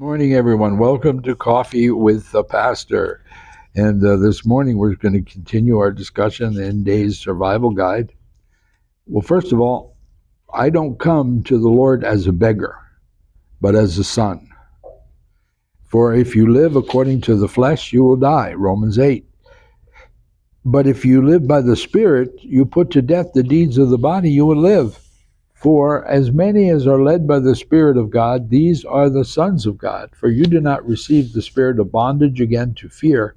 Morning, everyone. Welcome to Coffee with the Pastor. And this morning we're going to continue our discussion in Day's Survival Guide. Well, first of all, I don't come to the Lord as a beggar, but as a son. For if you live according to the flesh, you will die, Romans 8. But if you live by the Spirit, you put to death the deeds of the body, you will live. For as many as are led by the Spirit of God, these are the sons of God. For you do not receive the spirit of bondage again to fear,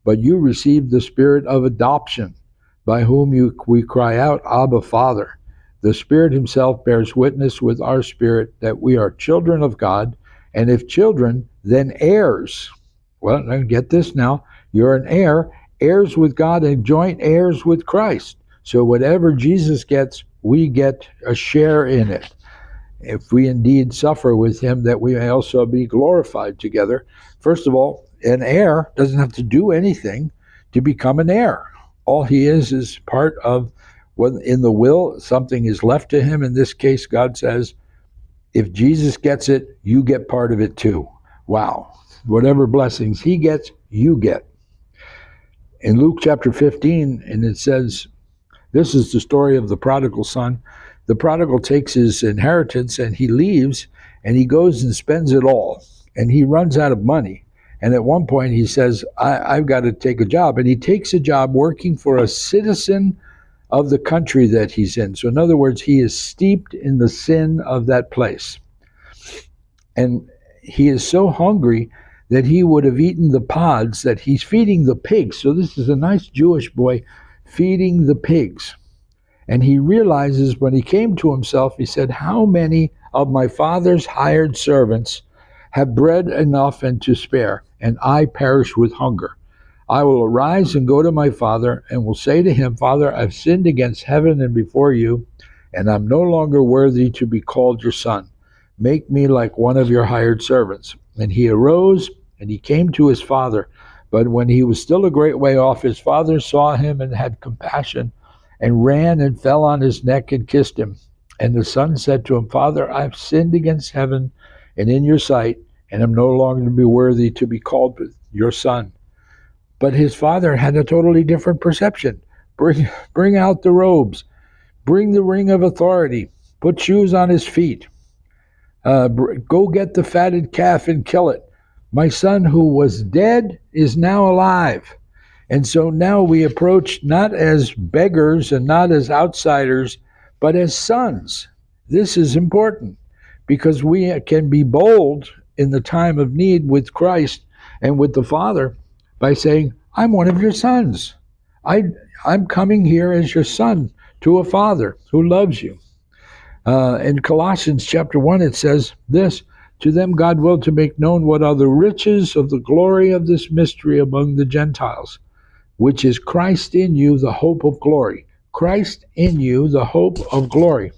but you received the spirit of adoption, by whom we cry out, Abba, Father. The Spirit himself bears witness with our spirit that we are children of God, and if children, then heirs. Well, get this now. You're an heir, heirs with God and joint heirs with Christ. So whatever Jesus gets, we get a share in it. If we indeed suffer with him, that we may also be glorified together. First of all, an heir doesn't have to do anything to become an heir. All he is part of when in the will, something is left to him. In this case, God says, if Jesus gets it, you get part of it too. Wow. Whatever blessings he gets, you get. In Luke chapter 15, and it says, this is the story of the prodigal son. The prodigal takes his inheritance and he leaves and he goes and spends it all. And he runs out of money. And at one point he says, I've got to take a job. And he takes a job working for a citizen of the country that he's in. So in other words, he is steeped in the sin of that place. And he is so hungry that he would have eaten the pods that he's feeding the pigs. So this is a nice Jewish boy feeding the pigs. And he realizes when he came to himself, he said, how many of my father's hired servants have bread enough and to spare, and I perish with hunger? I will arise and go to my father, and will say to him, Father, I've sinned against heaven and before you, and I'm no longer worthy to be called your son. Make me like one of your hired servants. And he arose, and he came to his father. But when he was still a great way off, his father saw him and had compassion, and ran and fell on his neck and kissed him. And the son said to him, Father, I've sinned against heaven and in your sight, and am no longer to be worthy to be called your son. But his father had a totally different perception. Bring out the robes, bring the ring of authority, put shoes on his feet, go get the fatted calf and kill it. My son who was dead is now alive. And so now we approach not as beggars and not as outsiders, but as sons. This is important because we can be bold in the time of need with Christ and with the Father by saying, I'm one of your sons. I'm coming here as your son to a father who loves you. In Colossians chapter 1, it says this, to them God willed to make known what are the riches of the glory of this mystery among the Gentiles, which is Christ in you, the hope of glory. Christ in you, the hope of glory.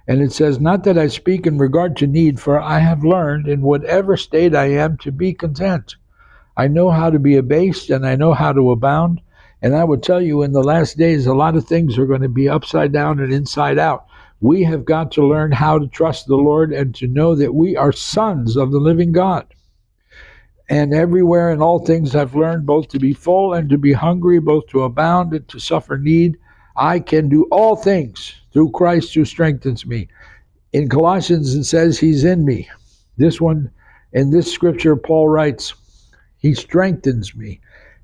And it says, not that I speak in regard to need, for I have learned in whatever state I am to be content. I know how to be abased and I know how to abound. And I would tell you in the last days, a lot of things are going to be upside down and inside out. We have got to learn how to trust the Lord and to know that we are sons of the living God. And everywhere in all things I've learned both to be full and to be hungry, both to abound and to suffer need. I can do all things through Christ who strengthens me. In Colossians it says he's in me. This one, in this scripture, Paul writes, he strengthens me.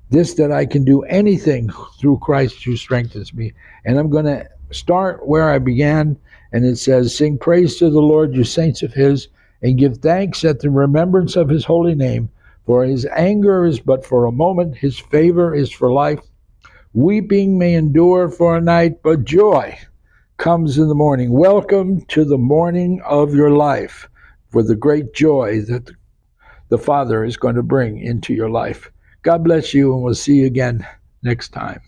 This that I can do anything through Christ who strengthens me. And I'm going to start where I began, and it says, sing praise to the Lord, you saints of his, and give thanks at the remembrance of his holy name. For his anger is but for a moment, his favor is for life. Weeping may endure for a night, but joy comes in the morning. Welcome to the morning of your life, for the great joy that the Father is going to bring into your life. God bless you, and we'll see you again next time.